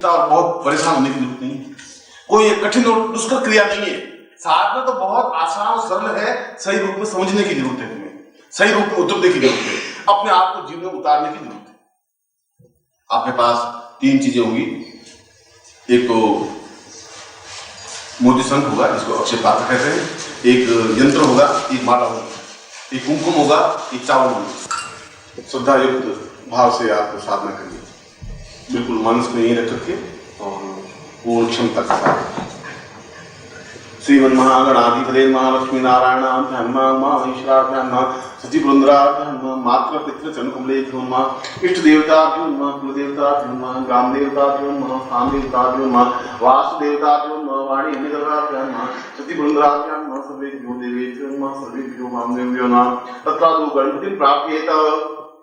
और बहुत परेशान होने की जरूरत नहीं है। कोई कठिन और दुष्कर क्रिया नहीं है। साधना तो बहुत आसान और सरल है। सही रूप में समझने की जरूरत है, तुम्हें सही रूप में उतरने की जरूरत है, अपने आप को जीवन में उतारने की जरूरत है। आपके पास तीन चीजें होंगी। एक तो मोती शंख होगा, जिसको अक्षय पात्र कहते हैं, एक यंत्र होगा, एक माला होगा, एक कुमकुम होगा, एक चावल होगा। श्रद्धा युक्त भाव से आप साधना करिए, बिल्कुल मनस में यही रख करके और पूर्ण क्षमता के साथ। श्रीमन महागणाधिपते महालक्ष्मी नारायण सचिव मात्र पितृ चरणकमले इष्ट देवता कुल देवता ग्राम देवता स्थान देवता वास्तु देवता वाणी सचिव सर्वेभ्यो देवेभ्यो सर्वेभ्यो मामदेभ्यो नमः। तत्र गणपति प्राप्येत।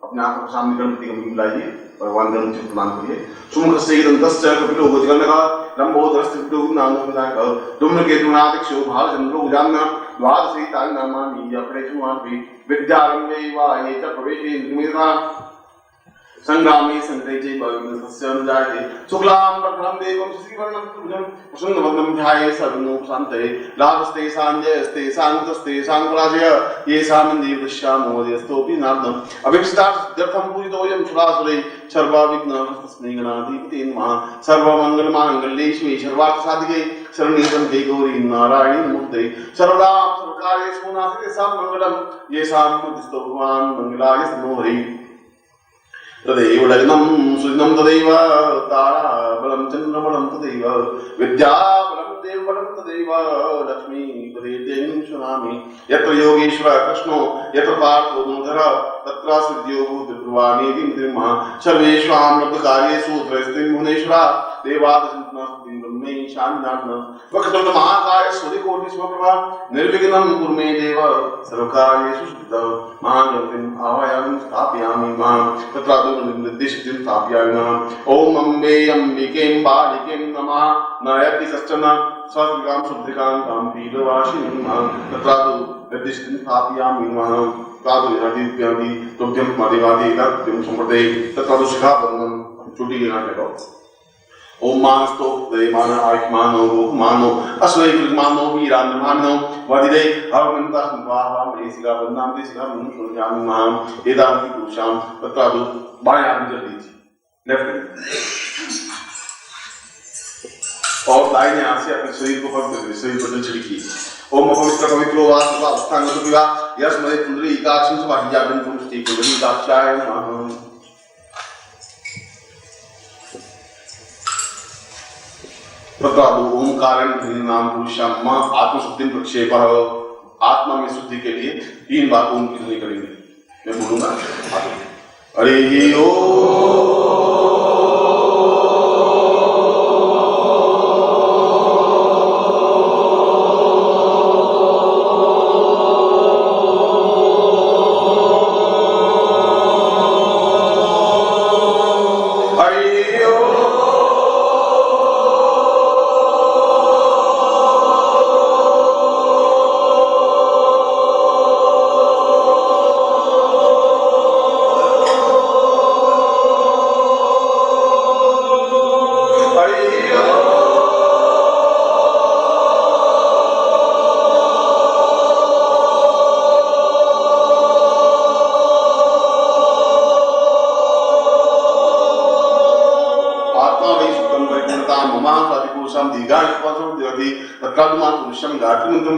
अपने आप को सामने गणपति का मुंह लाइए, भगवान गणपति को प्रणाम करिए। सुमुख से दंतस्य कपिलो भुजगणः लंबोदरस्थितो नामोदायक धूम्रकेतुनादिक्षो भालचंद्रो उजान्ना द्वादशैतानि नामानि यप्रेषुमापि विद्यारम्भे वा ये च प्रवेशे निर्मिता संग्रामे संग्रहे भविष्यस्य अनुजायते शुक्लां वरदं देवं श्रीवर्णं चतुर्भुजं प्रसन्नवदनं ध्याये सर्वविघ्नोपशान्तये लाभस्ते साञ्जयस्ते शान्तस्ते शान्तराजय येषां दश्यामोदयस्तोऽपि नार्दम् अभीष्टार्थं पूजितोऽयं सुरासुरैः सर्वविघ्नहस्तस्मै गणाधिपते नमः। सर्वमङ्गलमाङ्गल्ये शिवे सर्वार्थसाधिके शरण्ये त्र्यम्बके गौरी नारायणी नमोस्तुते। सर्वदा सर्वकार्येषु नास्ति मङ्गलं येषां मध्यस्थो भगवान् मङ्गलाय स्तनोहरि। तदैव लग्नं सुदिनं तदैव ताराबलं चन्द्रबलं तदैव विद्याबलं देवबलं तदैव लक्ष्मीपदे देवीं शृणामि। यत्र योगेश्वर कृष्णो यत्र पार्थो धनुधर तत्र सिद्ध्यो भूतिर्भुवानि दिव्यमः। सर्वेषां लब्धकार्येषु त्रयस्त्रिं भुवनेश्वरा देवादशन्ति वक्रतुण्ड महाकाय सूर्यकोटिसमप्रभा निर्विघ्नं कुरु मे देव सर्वकार्येषु सिद्धः। महागणपतिम् आवाहयामि स्थापयामि मां तत्र निर्दिष्टिं स्थापयामि। ओम अम्बे अम्बिकें बालिकें नमः। नयति कश्चन स्वस्तिकां शुद्धिकां तां पीडवासिनीं तत्र निर्दिष्टिं स्थापयामि मां तादु यदिव्यादि तुभ्यं मदेवादि तद्भ्यं संप्रदे तत्र शिखाबन्धनं चुटी लगाओ। ओम मानस्तो देमान आयुष्मानो गोमानो अस्वैकुलमानो वीरान्मानो वदिदे हरमन्ता संवाहा मेसिका बन्नाम देसिका मुनि सुनजामि महाम एदानि पुरुषाम तत्रादु बाएं हाथ में कर दीजिए, लेफ्ट और दाहिने हाथ से अपने शरीर को पकड़ कर शरीर पर छिड़किए। ओम पवित्र पवित्रो वास्तव अवस्थांगत विवा यस्मय कुंडली एकाक्षं स्वाहियागं पुष्टि कुंडली दाक्षाय नमः। तत्रादु ओंकारेण नाम पुरुषम आत्मशुद्धि प्रक्षेप। आत्मा में शुद्धि के लिए 3 बार ओम की ध्वनि करेंगे। मैं बोलूंगा हरि ओम।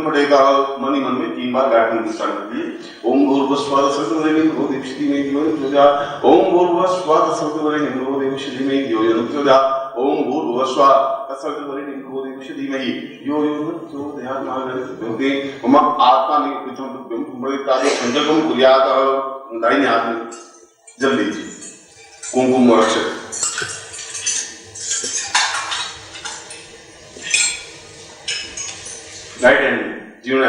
पड़ेगा मन ही मन में 3 बार गायत्री मंत्र स्टार्ट करिए। ओम भूर्भुवस्सुवः तत्सवितुर्वरेण्यं भर्गो देवस्य धीमहि धियो यो न प्रचोदयात्। ओम भूर्भुवस्सुवः तत्सवितुर्वरेण्यं भर्गो देवस्य धीमहि धियो यो न प्रचोदयात्। ओम भूर्भुवस्सुवः तत्सवितुर्वरेण्यं भर्गो देवस्य धीमहि धियो यो न प्रचोदयात्। महागणपते मम आत्मानि पितृभ्यं प्रदितानि संकल्पं कुर्यात्। दाहिने हाथ में जल लीजिए कुमकुम अक्षत राइट हैंड जीवन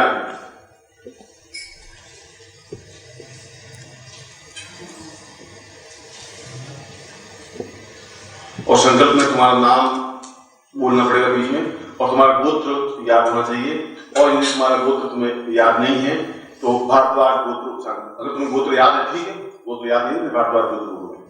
और संकल्प में तुम्हारा नाम बोलना पड़ेगा बीच में और तुम्हारा गोत्र याद होना चाहिए। और यदि तुम्हारा गोत्र तुम्हें याद नहीं है तो भारद्वाज गोत्र, अगर तुम्हें गोत्र याद है ठीक है, गोत्र याद नहीं है भारद्वाज गोत्र बोलोगे।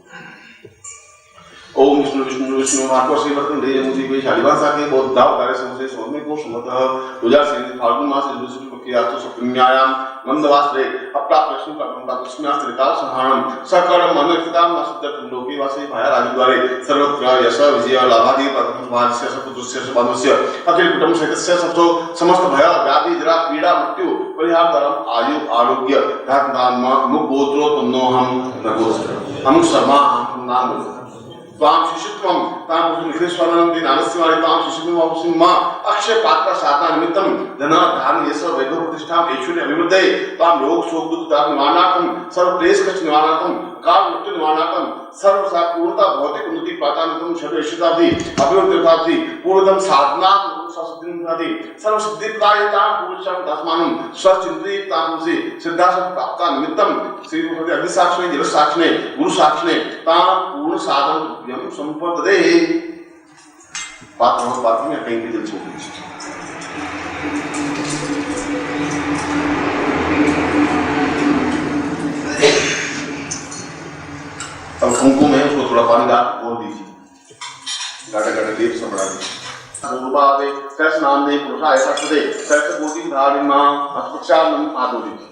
ओम विष्णु विष्णु विष्णु मार्को से वर्तन दे मुझे कोई शालिवान साके बहुत दाव कार्य से सोने को सुमतः पूजा से फाल्गुन मास से दूसरी पक्षी आतो सप्तम्यायाम मंदवासरे अपना प्रश्न का उनका कृष्णास्त्र रिताल संहारम सकलम मनोस्थिताम नसुद्धम लोके वासे भाया राजद्वारे सर्वत्र यश विजय लाभादि पद्मवास्य सपुत्रस्य सबानस्य अखिल कुटुंब सहितस्य सबसो समस्त भय व्याधि जरा पीड़ा मृत्यु परिहार धर्म आयु आरोग्य धन मुख गोत्रोत्पन्नो हम नगोस्त्र हम शर्मा हम नाम ताम शिष्यत्वम ताम विश्वेश्वरन दिन आनस्यवाणी ताम शिष्यत्वम वापसिं मां अक्षय पात्र साधना निमित्तम धन धान यश वैभव प्रतिष्ठा ऐश्वर्य अभिवृद्धि ताम रोग शोक दुख दार निवारणार्थम सर्व क्लेश कष्ट निवारणार्थम काल मृत्यु निवारणार्थम सर्व पूर्णता भौतिक उन्नति प्राप्तार्थम सर्व ऐश्वर्यादि अभिवृद्धि पूर्णतम साधना ससिद्धिनादि सर्व सिद्धिप्रदायिता पुरुषं तस्मानं स्वचिंतिता पुरुषे सिद्धासं प्राप्ता निमित्तम श्री भगवते अग्निसाक्षिणे जलसाक्षिणे गुरुसाक्षिणे ताम पूर्ण साधन यम संपदे पात्र में कहीं भी दिल छोड़ अब कुमकुम है उसको थोड़ा पानी डाल बोल दीजिए गाढ़ा गाढ़ा देव से बढ़ा दीजिए पूर्वादे सर्स नाम ने पुरुषा ऐसा सदे सर्स कोटि धारिमा अस्पक्षालम आदोलित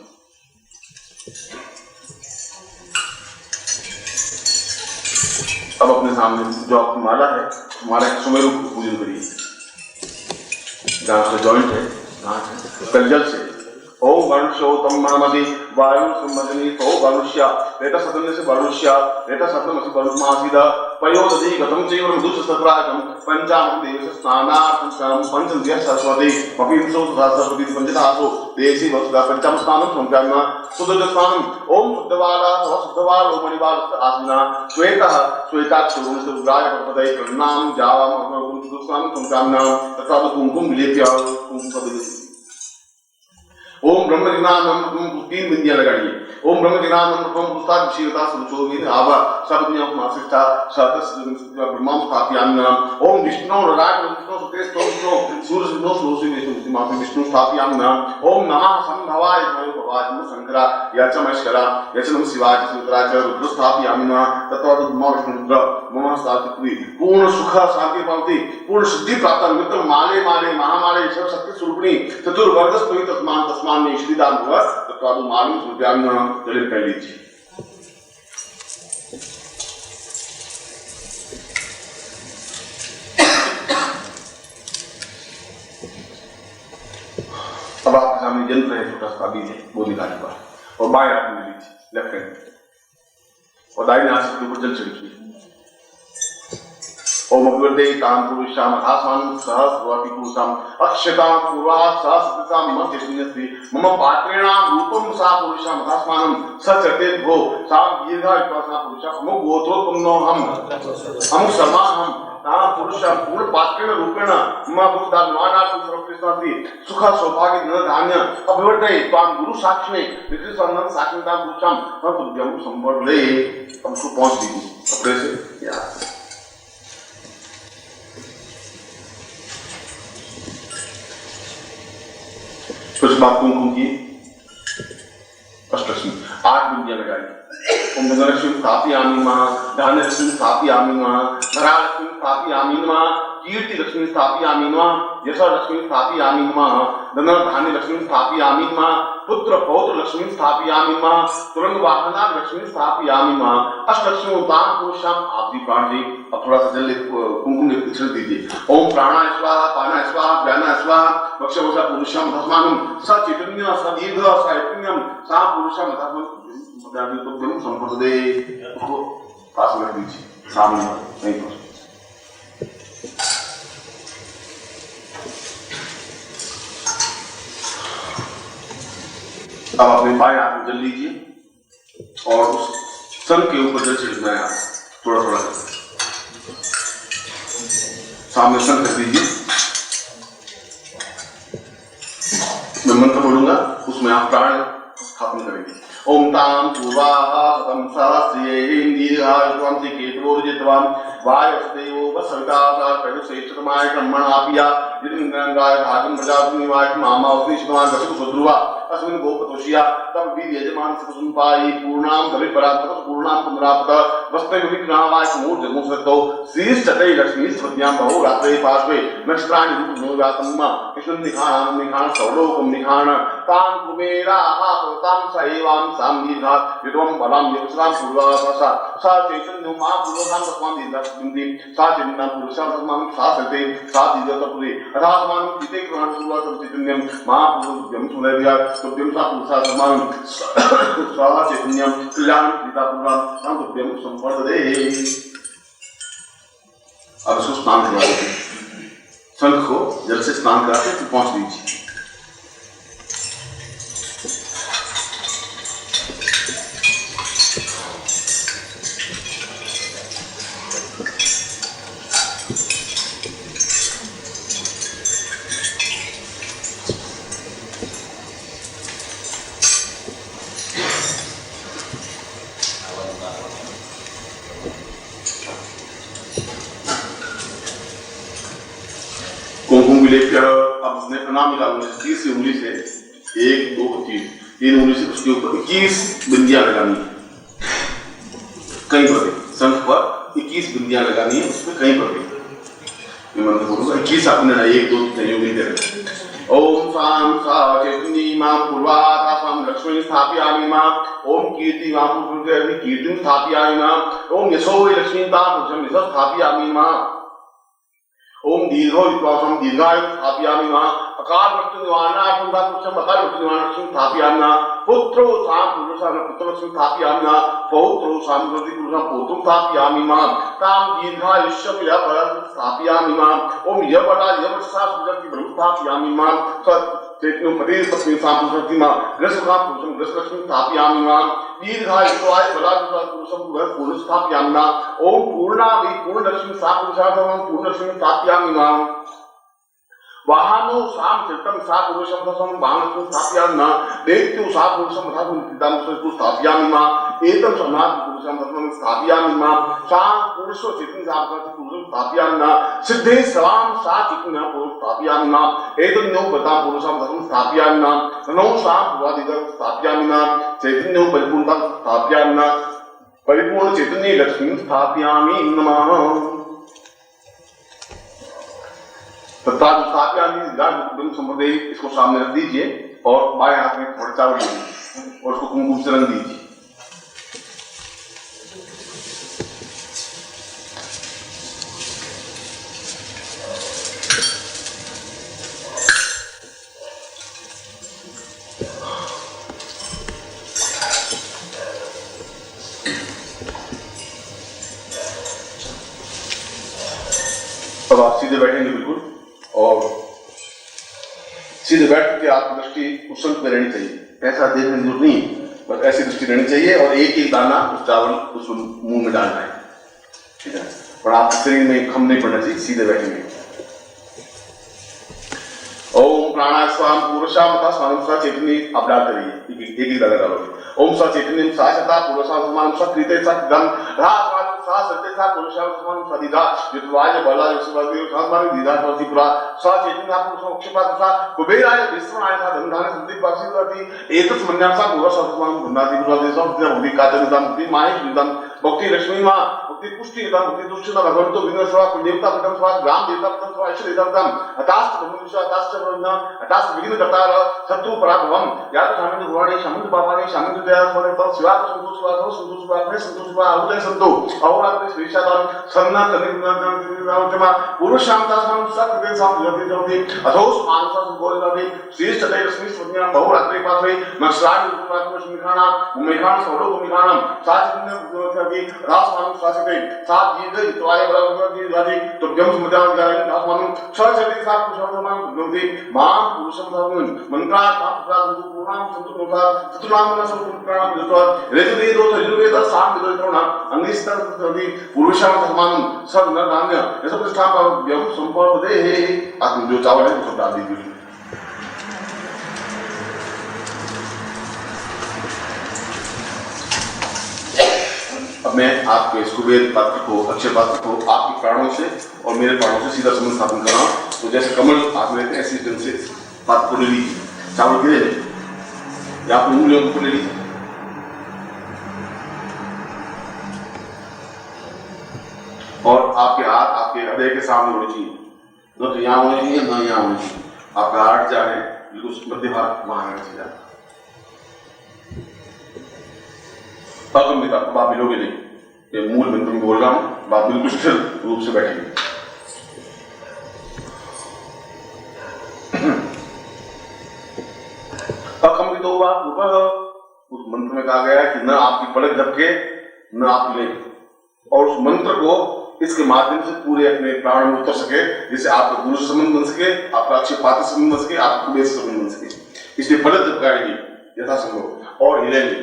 अब अपने सामने जो आपकी माला है हमारे सुमेरु पूजन करिए जहाँ से जॉइंट है कलजल से ओम वरुणोतम मामदि वायु संमदनी तो वरुष्या रेटा सदन से वरुष्या रेटा सदन से वरुमासीदा पयोदधि गतम चैव मधुस सत्रागम पंचामृत देवस्य स्नानार्थं पंचम सरस्वती पपींसो सरस्वती पंचदासो देसी वसुदा पंचम स्नानं संप्राम्य सुदुर्ग स्नानं ओम शुद्धवाला शुद्धवाल ओम मणिवाल आसना श्वेतः श्वेताक्षुरुं रुद्राय प्रपदये प्रणाम जावाम ओम शुद्ध स्नानं संप्राम्य तथा कुंकुम विलेप्य कुंकुम पदे ओम ब्रह्म जिनानम तीन बिंदियां लगाइए ओम ब्रह्म जिनानम पुस्ताद विशीलता संचोगिन आवा शब्दनियों मासिष्ठा शतस ब्रह्मं स्थापयाम्यहम् ओम विष्णु राग विष्णु सुते स्तोत्रो सूर्य विष्णु श्लोसी विष्णु मासे विष्णु स्थापयाम्यहम् ओम नमः संभवाय भवाय शंकरा यचमश्करा यचनम शिवाय सुतराच रुद्र स्थापयाम्यहम् तत्वा ब्रह्म विष्णु रुद्र मम स्थापित्वी पूर्ण सुख शांति प्राप्ति पूर्ण सिद्धि प्राप्त निमित्त माले माले महामाले सब शक्ति स्वरूपिणी चतुर्वर्ग स्तोई तस्मान में श्रीदान हुआ तो आप मालूम रुपयाम्यहम् जले कह लीजिए अब आपके सामने यंत्र है छोटा सा बीज है वो निकालिए बाहर और बाएं हाथ में लीजिए लेफ्ट हैंड और दाहिने हाथ से ऊपर जल छिड़किए ओम अग्रदे ताम पुरुषाम आसमान सहस्रवती पुरुषाम अक्षताम पूर्वा सहस्रताम मध्यस्मिन्यस्ति मम पात्रेणाम रूपम सा पुरुषाम आसमानम सचते भो सा दीर्घा विपासना पुरुषा मम गोत्रोत्पन्नो हम समा हम ताम पुरुषाम पूर्ण पात्रेण रूपेण मम बुद्धा ज्ञानार्थं सर्वकृष्णास्ति सुख सौभाग्य धन धान्य अभिवर्धये ताम गुरु साक्षिणे विकृतसन्नं साक्षिताम पुरुषाम हम तुभ्यं संवर्धये हमको पहुंच दीजिए अपने से यार कुछ बात कुमकुम की अष्टलक्ष्मी 8 बिंदियां लगाई ओम धनलक्ष्मी स्थापयामि नमः धान्यलक्ष्मी स्थापयामि नमः धरालक्ष्मी स्थापयामि नमः कीर्ति लक्ष्मी स्थापयामि नमः यश लक्ष्मी स्थापयामि नमः धन धान्य लक्ष्मी स्थापयामि नमः पुत्र पौत्र लक्ष्मी स्थापयामि नमः तुरंग वाहना लक्ष्मी स्थापयामि नमः अष्टलक्ष्मी दान पुरुषाम आप भी प्राण जी अब थोड़ा सा जल कुमकुम छिड़क दीजिए ओम प्राणाय स्वाहा पानाय स्वाहा व्यानाय स्वाहा वक्षवसा पुरुषाम धस्मानं स चैतन्य स दीर्घ स ऐतन्यम सा पुरुषाम धस्मानं तो ब्रह्म संपदे उसको पास में दीजिए सामने नहीं पहुंच अब अपने बाएं हाथ में जल लीजिए और उस सन के ऊपर जल छिड़कना है थोड़ा थोड़ा सामने सन कर दीजिए मैं मंत्र बोलूंगा उसमें आप प्राण स्थापन करेंगे ओम ताम पूर्वाः सतम सहस्रेण दीर्घायुष्वन्ति केतवोर्जितवान् वायुस्देवो वसवितासार प्रयुश्रेष्ठतमाय ब्रह्मणापिया यदिन्द्रंगाय भागं प्रजापतिनिवाय मामावतिष्ठवान् दशक सुध्रुवा अस्मिन् गोपतोषिया तब वीर यजमान सुसुंपाई पूर्णाम कवि परात्मक पूर्णाम पुनरापद वस्ते विघ्नावाय समूर्ध जगमुसतो शीर्ष चतै लक्ष्मी स्वज्ञाम बहु रात्रे पार्श्वे नक्षत्राणि रूप नोगातम्मा कृष्ण निखान निखान सौलोकम निखान तां कुमेरा हातां सैवां सामदीघात युतम बलाम योगस्राम पूर्वासा सा चैतन्य महापुरुषां तस्मान् दीर्घास्मिन्ति सा चैतन्य पुरुषां तस्मान् सासते सा दीर्घतपुरे अथात्मानं चिते कृणां सुवासं चैतन्यं महापुरुषं सुनर्या तुभ्यं सा पुरुषा समान स्वाहा चैतन्यं कल्याण पिता पुराण हम तुभ्यं संवर्धते। अब उसको स्नान करवा देते, शंख को जल से स्नान कराते तो पहुंच दीजिए। कुमकुम लेकर अब उसने प्रणाम मिला तीसरी उंगली से 1 2 3 तीन उंगली से उसके ऊपर 21 बिंदियां लगानी है, कहीं पर भी शंख पर 21 बिंदियां लगानी है, उसमें कहीं पर भी मैं मंत्र बोलूंगा 21 आपने ना 1 2 3 उंगली दे रहे। ओम शाम सा चैतन्य मां पूर्वातापम लक्ष्मी स्थापयामि मां ओम कीर्ति मां पुरुषे कीर्तिं स्थापयामि मां ओम यशो लक्ष्मी ताम पुरुषं यशो स्थापयामि मां ओम दीर्घो विश्वासम दीर्घायु स्थापयामि मां अकाल मृत्यु निवारणार्थं पुरुषं अकाल मृत्यु निवारणार्थं स्थापयामि मां पुत्रो साम पुरुषं पुत्रलक्ष्मी स्थापयामि मां पौत्रो साम पुरुषं पौत्रं स्थापयामि मां ताम दीर्घायुष्य विलपरं स्थापयामि मां ओम यवटा यवसा सुजति ब्रह्म स्थापयामि मां सत् चैतन्य पति पत्नी साम पुरुषं मां ग्रसकाम पुरुषं ग्रसलक्ष्मी स्थापयामि मां दीर्घायुष्य बलादुरा पुरुषं पूर्ण स्थापयामि मां ओम पूर्णावि पूर्ण लक्ष्मी सा पुरुषार्थं पूर्ण लक्ष्मी स्थापयामि मां वाहनो साम चित्तम सा पुरुषं तस्म वाहनस्य स्थापयामि मां देत्यु सा पुरुषं तथा पितां सु स्थापयामि मां एतं सनात पुरुषं तस्म स्थापयामि मां सा पुरुषो चित्तं सा पुरुषं स्थापयामि मां सिद्धे सवाम सा चित्तं पुरुषं स्थापयामि मां एतं नो बता पुरुषं तस्म स्थापयामि मां नो सा पुरादितं स्थापयामि मां चैतन्यो परिपूर्णं स्थापयामि मां परिपूर्ण चैतन्य लक्ष्मी स्थापयामि नमः संप्रदाय इसको सामने रख दीजिए और बाएं हाथ में थोड़ा चावल लीजिए और उसको कुमकुम से रंग दीजिए। अब आप सीधे बैठेंगे बिल्कुल और सीधे बैठ के आपकी दृष्टि उस शंख में रहनी चाहिए, ऐसा देखने की जरूरत नहीं, बस ऐसी दृष्टि रहनी चाहिए और एक एक दाना उस चावल उस मुंह में डालना है, ठीक है। पर आपके शरीर में खम नहीं पड़ना चाहिए, सीधे बैठेंगे। ओम प्राणाय स्वाम पुरुषाम तथा स्वाम सा चैतन्य आप डालते रहिए, एक एक दाना डालोगे। ओम सा चैतन्य सा सता पुरुषाम समान सा कृते सा गम धा सा सत्य सा पुरुषाम समान सदिदा युतवाय बलाय सुवादि सामान दीदा त्रिपुरा सा चैतन्य पुरुषाम क्षिपात सा कुबेराय विश्वनाय सा धनधान संदीप बक्षिवाति एतत् मन्याम सा पुरुषाम समान गुणादि पुरुषादि सब बुद्धि कातनदम बुद्धि माहेश विदम भक्ति लक्ष्मी मां भक्ति पुष्टि दम भक्ति दुष्टना भगवंतो विनस्वा कुलदेवता पदम स्वा ग्राम देवता पदम स्वा ईश्वर देवता अतास्त ब्रह्मविश्वा अतास्त ब्रह्म अतास्त विघ्न कर्तार शत्रु पराभवम या तो शामिल गुवाणी शामिल पापाणी शामिल दया होने तो शिवा को संतोष शिवा आहुले संतो अहोरात्र श्रीशादान सन्ना कनिर्नाम पुरुषामता सम सकृते साम जति जति अथोस मानसा संगोलनादि श्रेष्ठ तय रश्मि स्वज्ञा बहुरात्रि पासे नक्षराणि रूपात्म सुमिखाना उमेखान सौलो गुमिखानम साचिन्य गुणोत्यादि रासमान शासिते सात जीव त्वाय बलवती राधि तुभ्यं सुमदान जायन आत्मनु छचति सात पुरुषोत्तमं गुणति मां पुरुषं धर्मं मंत्रात् प्राप्त पूर्णां संतुप्ता चतुर्नामना संपूर्णां दत्वा रेजुदे दो यजुर्वेद साम विदोत्रोणा अंगिस्तर प्रति पुरुषां धर्मं सब नरनान्य यह सब स्थापव्यं संपर्पदे आत्म जो चावल है उसको डाल दीजिए। अब मैं आपके इस कुबेर पात्र को अक्षय पात्र को आपके प्राणों से और मेरे प्राणों से सीधा संबंध स्थापन कर रहा हूँ। तो जैसे कमल आप लेते हैं ऐसी ढंग से पात्र को ले लीजिए, चावल गिरे या अपनी उंगलियों को ले लीजिए। और आपके हाथ आपके हृदय के सामने होने चाहिए, न तो यहाँ होने चाहिए न यहाँ होने चाहिए। आपका हार्ट जा रहे हैं बिल्कुल मध्य भाग वहां रहना चाहिए। तब आप मिलोगे नहीं, ये मूल मंत्र में बोल रहा हूं, बात बिल्कुल स्थिर रूप से बैठेगी। उस मंत्र में कहा गया है कि न आपकी पलक झपके न आप ले, और उस मंत्र को इसके माध्यम से पूरे अपने प्राण में उतर सके, जिससे आपका गुरु से संबंध बन सके, आपका अक्षय पात्र से संबंध बन सके, आपका कुबेर से संबंध बन सके। इसलिए पलक झपकाएगी यथासंभव और हिलेंगे।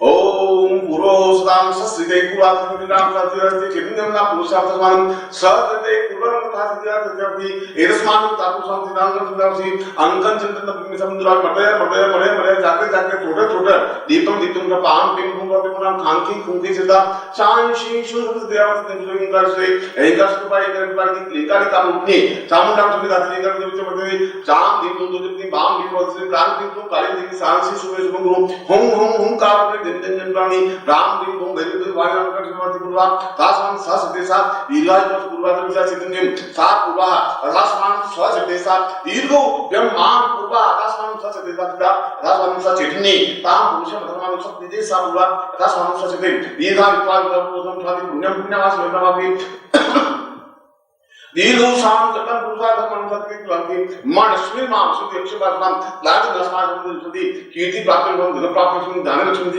ओम पुरो सदाम सस्ते पुरातन विराम साथिरस्ते चिन्नम ना पुरुषार्थमान सदते पुरम तथा सिद्धार्थि एरस्मान तापुषाम सिद्धांत सिद्धांति अंकन चिंतन में समुद्र मरे जाके जाके छोटे दीपम का पाम पिंग का पिंग खांकी खुंकी सिद्धा शान शी शुद्ध देवत निजुंग कर से एकाश को पाई कर की क्लिकारी का रूपनी चामुंडा सुबह दादी कर के बीच में चाम दीप दो बाम दीप से क्रांति को काली दी सांसी सुबह सुबह हम कार दिन प्राणी राम दिन तुम गरीब वाणी अंकर समाधि पूर्वा दासवान सहस्रदेशा दीर्घाय पर पूर्वाद विचार सिद्धनियम सात पूर्वा दासवान सहस्रदेशा दीर्घो ब्रह्मांड पूर्वा दासवान सहस्रदेशा दासवान सहस्रचेतनी ताम पुरुषम धर्मान सहस्रदेशा पूर्वा दासवान सहस्रचेतनी दीर्घा विद्वान पूर्वम स्वाति पुण्यम पुण्यवास वेदनावापि दीर्घो शाम जतन पुरुषार्थ मनसत्ति क्लांति मनस्वी मां सुति अक्षपातम लाज दशमाज सुति कीर्ति प्राप्त एवं धन प्राप्त एवं दान लक्ष्मी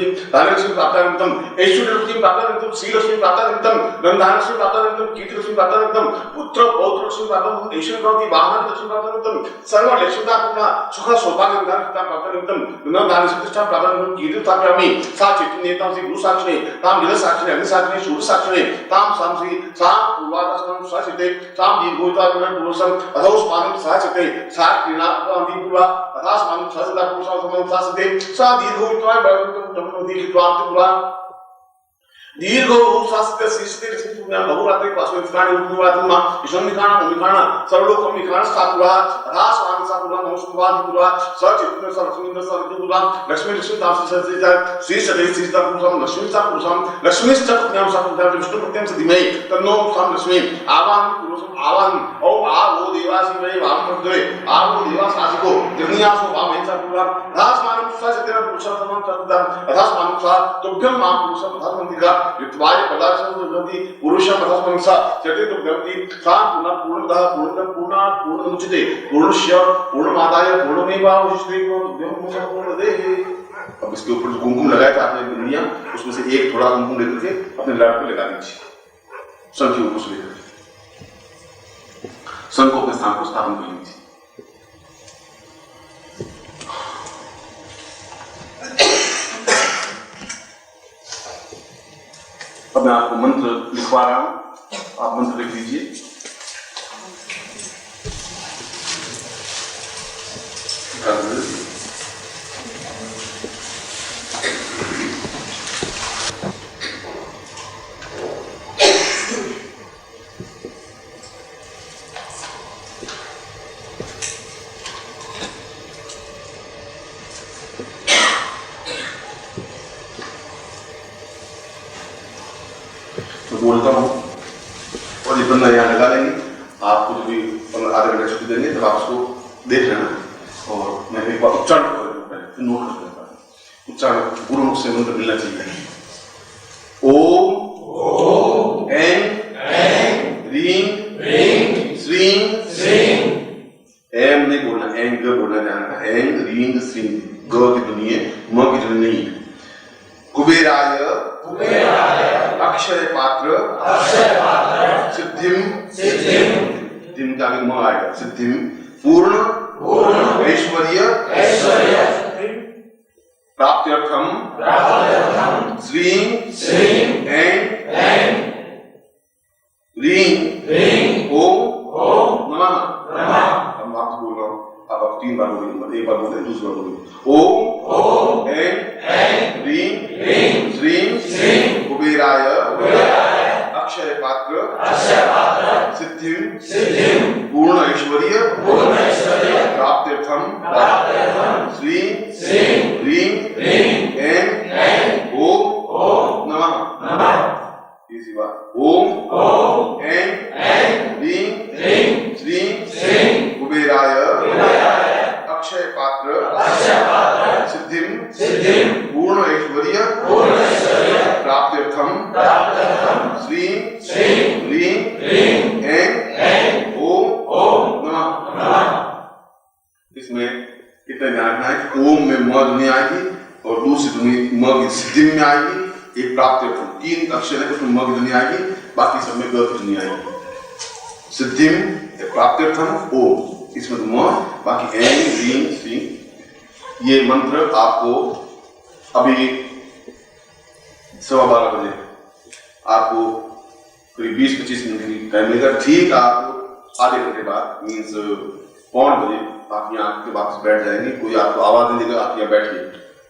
प्राप्त निमित्तम ऐश्वर्य लक्ष्मी प्राप्त निमित्तम शील लक्ष्मी प्राप्त निमित्तम धन लक्ष्मी प्राप्त निमित्तम कीर्ति लक्ष्मी प्राप्त निमित्तम पुत्र पौत्र लक्ष्मी प्राप्त निमित्तम ऐश्वर्य प्राप्ति वाहन लक्ष्मी प्राप्त निमित्तम सर्व लक्ष्मीता पूर्ण सुख सौभाग्य दान प्राप्त निमित्तम धन दान प्रतिष्ठा प्राप्त निमित्तम कीर्ति स्थापयामि सा चैतन्यतां से गुरु साक्षिणे ताम जल साक्षिणे अग्नि साक्षिणे सूर्य साक्षिणे ताम सामसी सा पूर्वादस्मं स्वसिते दीर्घोता पुरुषम अधोस्मानं सहचते सा क्रीणाति पूर्वा अथास्मानं सहचता पुरुषं समं सहचते सा दीर्घोता बलवन्तं दीर्घत्वात् पूर्वा दीर्घो शास्त्र शिष्टे शिष्टुना बहुरात्रि पासवे स्नान उपवादमा ईश्वरनिकाना मुनिकाना सर्वलोकम निकाना सापुरा रासवान सापुरा नमस्कार पूर्वा सचित्त सरस्वती सरस्वती लक्ष्मी लक्ष्मी दास सचिता श्री सदे श्रीता पुरुषम लक्ष्मी सा पुरुषम लक्ष्मी चक्रज्ञान सापुरा विष्णु प्रत्यम से धीमहि तन्नो साम लक्ष्मी आवाहन पुरुषम आवाहन ओम आ वो देवासी में वाम मुद्रे आ वो देवास आसिको जनियासो वाम ऐसा पूरा रासवान सचित्त पुरुषम सरस्वती रासवान सा तुभ्यम मां पुरुषम धर्मंतिका युक्तवाय पदार्थं दुर्गति पुरुषं पदार्थंसा चतुर्थ दुर्गति सां पूर्णमुच्यते पूर्णस्य पूर्णमादाय पूर्णमेवावशिष्यते पूर्णदेहे। अब इसके ऊपर जो कुमकुम लगाया था आपने दुनिया, उसमें से एक थोड़ा कुमकुम लेकर के अपने लड़ पे लगा दीजिए, सन के ऊपर से लेकर सन को अपने स्थान पर स्थापन कर लीजिए। अब मैं आपको मंत्र लिखवा रहा हूं, आप मंत्र लिख लीजिए। बोलता हूँ और ये बंदा यहाँ लगा लेंगे। आपको जो भी आधे घंटे छुट्टी देंगे तब आप उसको देख लेना और मैं एक बार उच्चारण कर नोट कर लेता हूँ। उच्चारण गुरुमुख से मंत्र मिलना चाहिए। ओम ऐं ह्रीं श्रीं एम नहीं बोलना, एंग बोलना जाना, एंग ह्रीं श्रीं ग की ध्वनि है, म की ध्वनि नहीं है। कुबेराय अक्षय पात्र सिद्धिम सिद्धिम का आगे म आएगा, सिद्धिम पूर्ण ऐश्वर्य प्राप्त्यर्थम श्रीं ऐं ह्रीं ओम नमः। अब मैं आपको बोल रहा हूँ, आप 3 बार बोलेंगे, एक बार बोलते दूसरी बार बोलेंगे। ओम ऐं ह्रीं श्रीं कुबेराय अक्षय पात्र सिद्धिम पूर्ण ऐश्वर्य प्राप्त्यर्थम श्री ह्रीं ऐं ओम नमः। इसी बात ओम ऐं ह्रीं श्रीं कुबेराय अक्षय पात्र सिद्धिं पूर्ण ऐश्वर्य प्राप्त्यर्थम श्री ह्रीं ऐं ओम नमः। इसमें इतना ध्यान रखना है कि ओम में म ध्वनि आएगी और दूसरी ध्वनि म की सिद्धि में आएगी। एक प्राप्त्यर्थम 3 अक्षर है उसमें म की ध्वनि आएगी, बाकी सब में ग की ध्वनि आएगी। सिद्धिम प्राप्त्यर्थम ओम, इसमें म, बाकी ऐं ह्रीं श्रीं। ये मंत्र आपको अभी 12:15 बजे आपको करीब 20-25 मिनट की टाइम मिलेगा। ठीक आपको आधे घंटे बाद मीन्स 1:15 बजे आप यहाँ के वापस बैठ जाएंगे। कोई आपको आवाज नहीं देगा, आप यहाँ बैठिए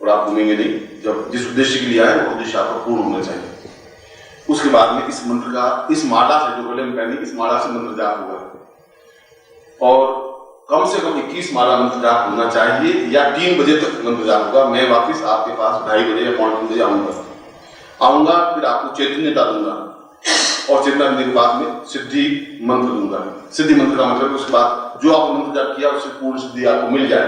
और आप घूमेंगे नहीं। जब जिस उद्देश्य के लिए आए वो उद्देश्य आपका पूर्ण होना चाहिए। उसके बाद में इस मंत्र का, इस माला से, जो गले में पहनी इस माला से मंत्र जाप होगा और कम से कम 21 माला मंत्र जाप होना चाहिए या 3 बजे तक मंत्र जाप होगा। मैं वापिस आपके पास 2:30 बजे या 2:45 बजे आऊंगा, फिर आपको चैतन्यता दूंगा और चेतना देने के बाद में सिद्धि मंत्र दूंगा। सिद्धि मंत्र का मतलब उसके बाद जो आपने मंत्र जाप किया उससे पूर्ण सिद्धि आपको मिल जाए।